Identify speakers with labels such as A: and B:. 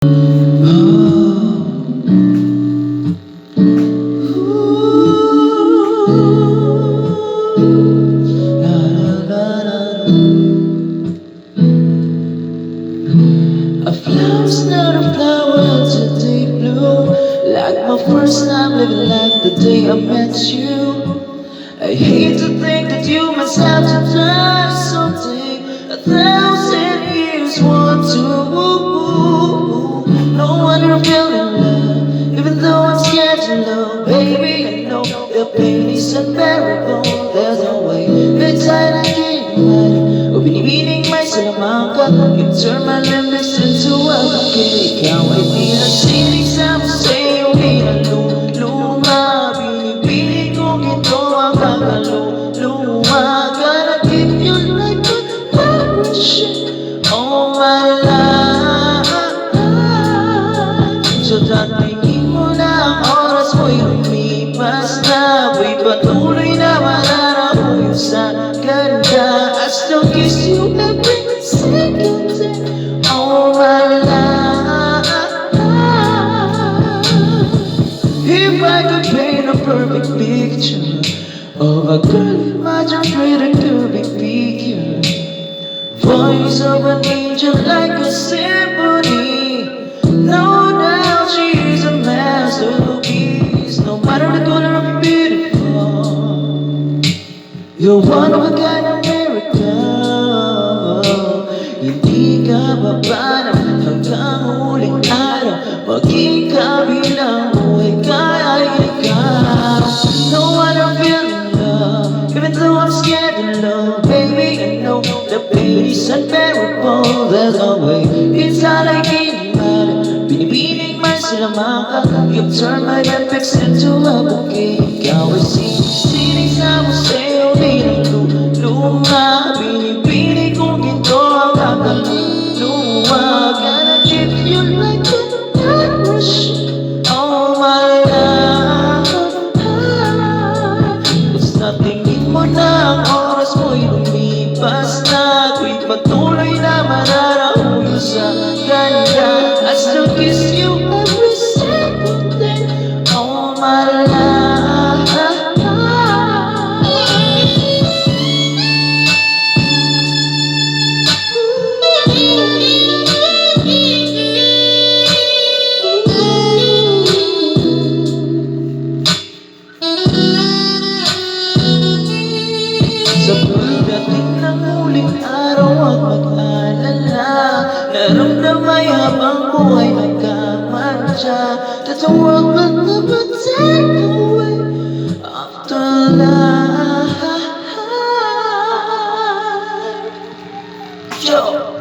A: A flower's not a flower till they bloom. Like my first time living life the day I met you. I hate to think that you must have to die someday. 1,000 years, one, two. No wonder I'm feeling love, even though I'm scared to love. Baby, I know the pain is unbearable. There's no way, bedside I can't imagine. O binibining may salamang ka. You turn my limbs into a bouquet. Ikaw ay di nagsinig sa museo. Luma, binibining kong ito ang kakaluma. Gotta give you like a parachute all my life. So tatingin mo na ang oras mo'y lumipas na. Ako'y patuloy na mananahoy sa ganda. I still kiss you every second day all my life. If I could paint a perfect picture of a girl, imagine pretty curvy figure, voice of an angel like a symphony. No doubt she is a masterpiece. No matter the color of your beautiful, you're one of a kind of miracle. Hindi ka babanang hanggang huling araw. Maging kabilang mo ay kaya ikaw. No one I'm feeling love, even though I'm scared to love. Baby, I know the pain is unbearable. There's no way, it's not like it matter. Binibining man sila maka. You've turned my epics into a bouquet. Ikaw ay sinig sa museo. Di ng luma. Binibining kong ito ang kakaluma. Gotta give you like a parachute all my life. Basta tingin mo na ang oras mo'y lumipas na. Ako'y patuloy na mananahoy sa ganda. I still kiss you every second day all my life. Sa pagdating ng huling araw at mag-alala, naramdamay habang buhay nagkamantya, that the world will never take away after life. Yo!